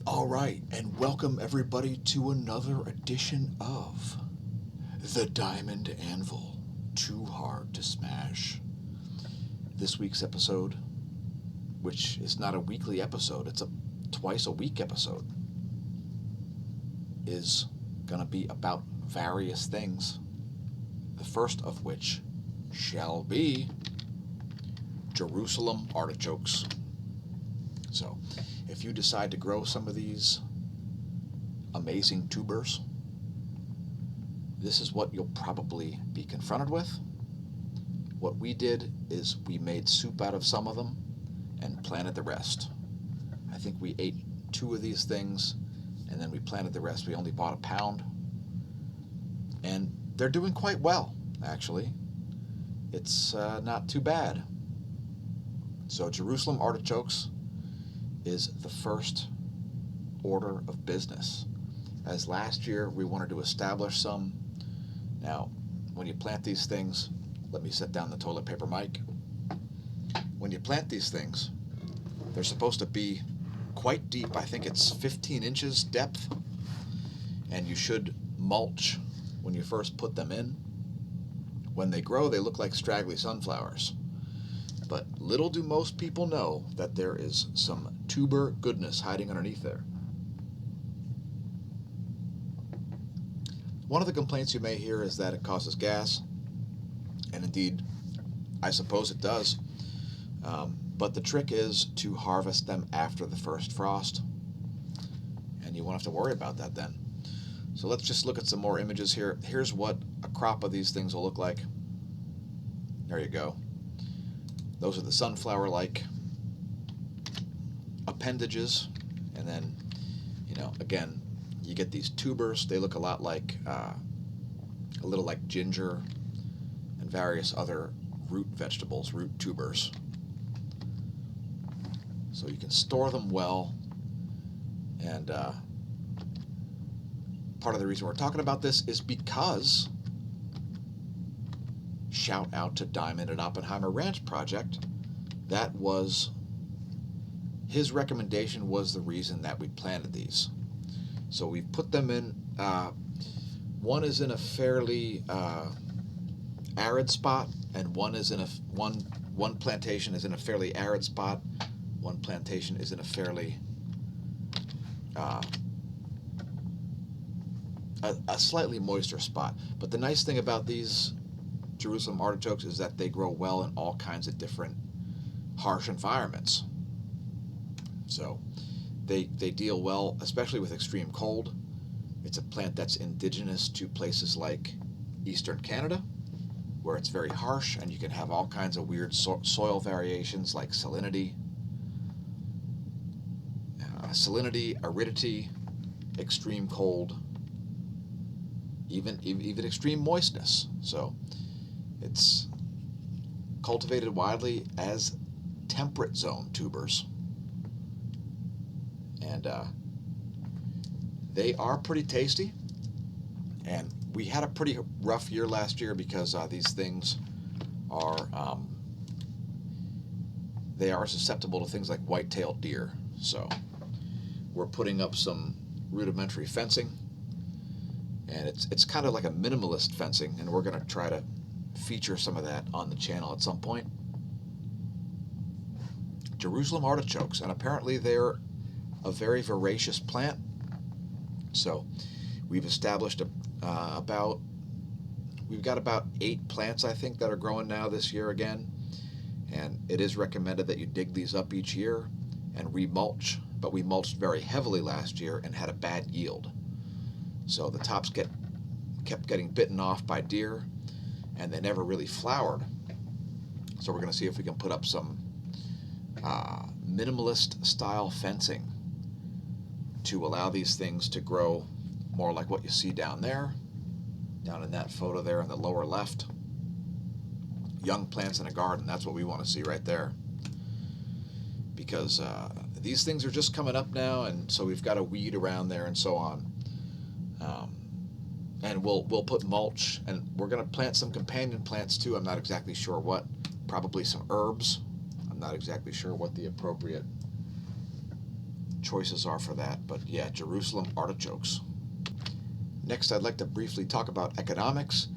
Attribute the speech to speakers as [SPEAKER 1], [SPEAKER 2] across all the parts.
[SPEAKER 1] All right, and welcome everybody to another edition of The Diamond Anvil. Too hard to smash. This week's episode, which is not a weekly episode, it's a twice a week episode, is going to be about various things. The first of which shall be Jerusalem artichokes. So, if you decide to grow some of these amazing tubers, this is what you'll probably be confronted with. What we did is we made soup out of some of them and planted the rest. I think we ate 2 of these things and then we planted the rest. We only bought a pound. And they're doing quite well, actually. It's not too bad. So Jerusalem artichokes is the first order of business. As last year we wanted to establish some. Now, when you plant these things, let me set down the toilet paper mic. When you plant these things, they're supposed to be quite deep. I think it's 15 inches depth, and you should mulch when you first put them in. When they grow, they look like straggly sunflowers. But little do most people know that there is some tuber goodness hiding underneath there. One of the complaints you may hear is that it causes gas, and indeed, I suppose it does. But the trick is to harvest them after the first frost, and you won't have to worry about that then. So let's just look at some more images here. Here's what a crop of these things will look like. There you go. Those are the sunflower-like appendages, and then, again, you get these tubers. They look a lot like, a little like ginger and various other root vegetables, root tubers. So you can store them well, and part of the reason we're talking about this is because, shout out to Diamond and Oppenheimer Ranch Project, that was, his recommendation was the reason that we planted these. So we've put them in, one is in a fairly arid spot, and one plantation is in a fairly arid spot, one plantation is in a fairly a slightly moister spot. But the nice thing about these Jerusalem artichokes is that they grow well in all kinds of different harsh environments. So they deal well, especially with extreme cold. It's a plant that's indigenous to places like eastern Canada, where it's very harsh, and you can have all kinds of weird soil variations like salinity, aridity, extreme cold, even extreme moistness. So it's cultivated widely as temperate zone tubers, and they are pretty tasty. And we had a pretty rough year last year because these things are they are susceptible to things like white-tailed deer. So we're putting up some rudimentary fencing, and it's kind of like a minimalist fencing, and we're going to try to feature some of that on the channel at some point. Jerusalem artichokes, and apparently they're a very voracious plant. So we've established we've got about 8 plants, I think, that are growing now this year again, and it is recommended that you dig these up each year and remulch, but we mulched very heavily last year and had a bad yield. So the tops kept getting bitten off by deer, and they never really flowered. So we're going to see if we can put up some minimalist style fencing to allow these things to grow more like what you see down there, down in that photo there in the lower left. Young plants in a garden, that's what we want to see right there. Because these things are just coming up now, and so we've got to weed around there and so on. And we'll put mulch, and we're going to plant some companion plants too. I'm not exactly sure what. Probably some herbs. I'm not exactly sure what the appropriate choices are for that. But yeah, Jerusalem artichokes. Next, I'd like to briefly talk about economics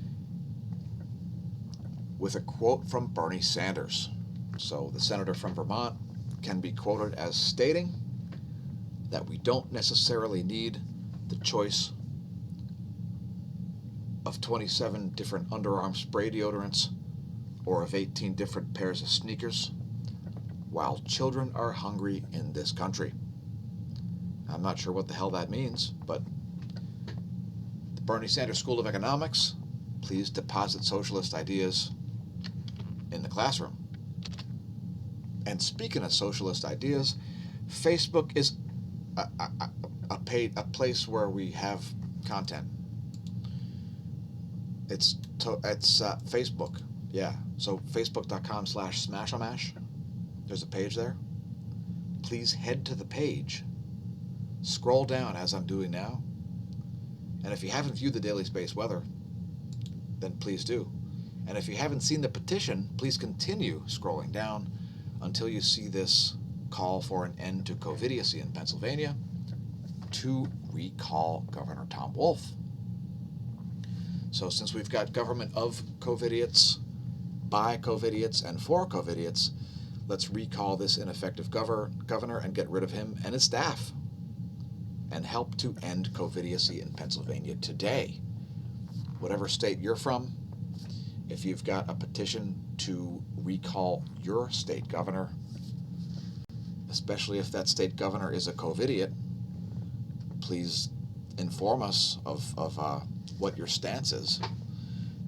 [SPEAKER 1] with a quote from Bernie Sanders. So the senator from Vermont can be quoted as stating that we don't necessarily need the choice of 27 different underarm spray deodorants or of 18 different pairs of sneakers while children are hungry in this country. I'm not sure what the hell that means, but the Bernie Sanders School of Economics, please deposit socialist ideas in the classroom. And speaking of socialist ideas, Facebook is a place where we have content. It's Facebook, yeah. So facebook.com/smAsho. There's a page there. Please head to the page. Scroll down as I'm doing now. And if you haven't viewed the daily space weather, then please do. And if you haven't seen the petition, please continue scrolling down until you see this call for an end to COVIDiocy in Pennsylvania to recall Governor Tom Wolf. So since we've got government of COVIDiots, by COVIDiots, and for COVIDiots, let's recall this ineffective governor and get rid of him and his staff and help to end COVIDiocy in Pennsylvania today. Whatever state you're from, if you've got a petition to recall your state governor, especially if that state governor is a COVIDiot, please inform us of what your stance is.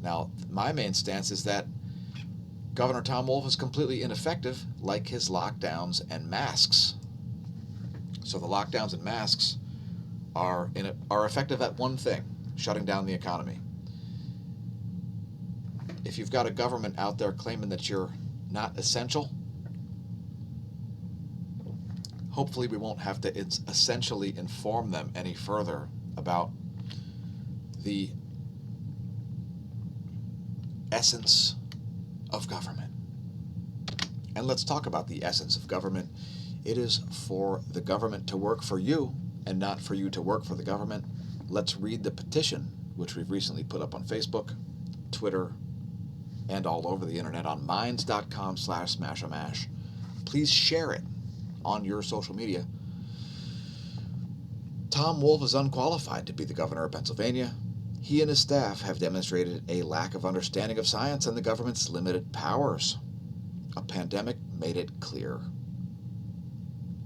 [SPEAKER 1] Now, my main stance is that Governor Tom Wolf is completely ineffective, like his lockdowns and masks. So the lockdowns and masks are effective at one thing: shutting down the economy. If you've got a government out there claiming that you're not essential, hopefully we won't have to essentially inform them any further about the essence of government. And let's talk about the essence of government. It is for the government to work for you and not for you to work for the government. Let's read the petition, which we've recently put up on Facebook, Twitter, and all over the internet on minds.com/smAsho. Please share it on your social media. Tom Wolf is unqualified to be the governor of Pennsylvania. He and his staff have demonstrated a lack of understanding of science and the government's limited powers. A pandemic made it clear.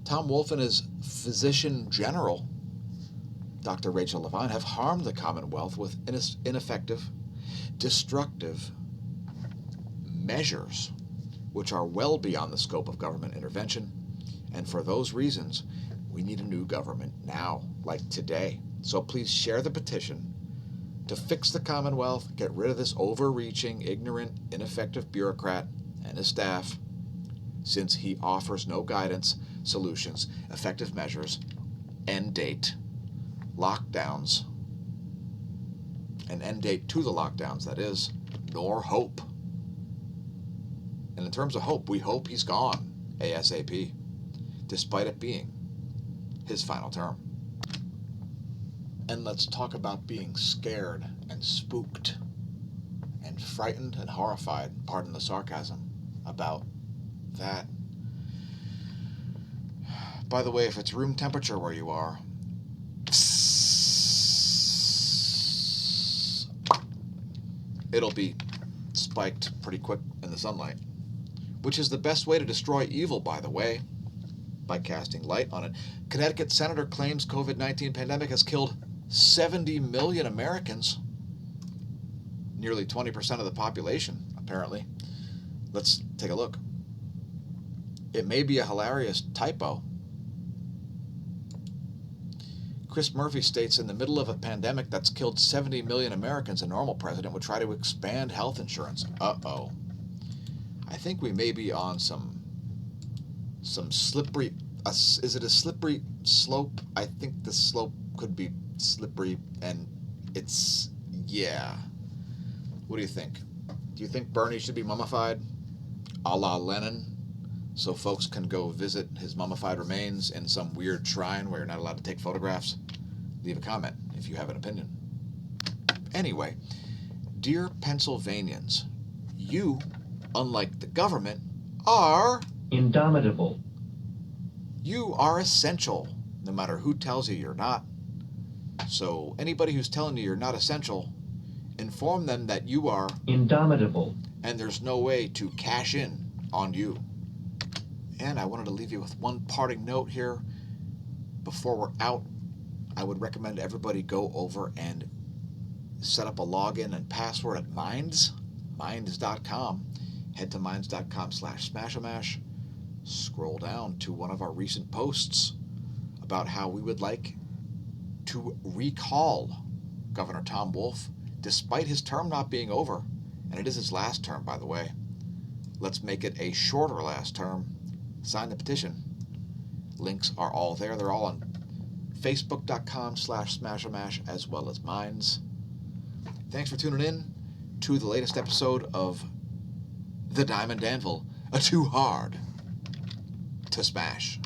[SPEAKER 1] Tom Wolf and his physician general, Dr. Rachel Levine, have harmed the Commonwealth with ineffective, destructive measures which are well beyond the scope of government intervention. And for those reasons, we need a new government now, like today. So please share the petition to fix the Commonwealth, get rid of this overreaching, ignorant, ineffective bureaucrat and his staff, since he offers no guidance, solutions, effective measures, end date, lockdowns, an end date to the lockdowns, that is, nor hope. And in terms of hope, we hope he's gone ASAP, despite it being his final term. And let's talk about being scared and spooked and frightened and horrified, pardon the sarcasm, about that. By the way, if it's room temperature where you are, it'll be spiked pretty quick in the sunlight, which is the best way to destroy evil, by the way, by casting light on it. Connecticut senator claims COVID-19 pandemic has killed 70 million Americans, nearly 20% of the population, apparently. Let's take a look. It may be a hilarious typo. Chris Murphy states, in the middle of a pandemic that's killed 70 million Americans, a normal president would try to expand health insurance. Uh-oh. I think we may be on some slippery, is it a slippery slope? I think the slope could be slippery, and it's, yeah. What do you think? Do you think Bernie should be mummified, a la Lenin, so folks can go visit his mummified remains in some weird shrine where you're not allowed to take photographs, leave a comment if you have an opinion. Anyway, dear Pennsylvanians, you, unlike the government, are
[SPEAKER 2] indomitable.
[SPEAKER 1] You are essential, no matter who tells you you're not. So anybody who's telling you you're not essential, inform them that you are
[SPEAKER 2] indomitable,
[SPEAKER 1] and there's no way to cash in on you. And I wanted to leave you with one parting note here. Before we're out, I would recommend everybody go over and set up a login and password at minds.com. Head to minds.com/smAshomash. Scroll down to one of our recent posts about how we would like to recall Governor Tom Wolf, despite his term not being over. And it is his last term, by the way. Let's make it a shorter last term. Sign the petition. Links are all there. They're all on facebook.com/smAshomash as well as Minds. Thanks for tuning in to the latest episode of The Diamond Anvil, Too Hard to Smash.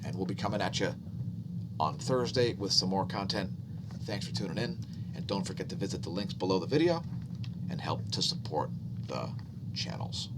[SPEAKER 1] And we'll be coming at you on Thursday with some more content. Thanks for tuning in, and don't forget to visit the links below the video and help to support the channels.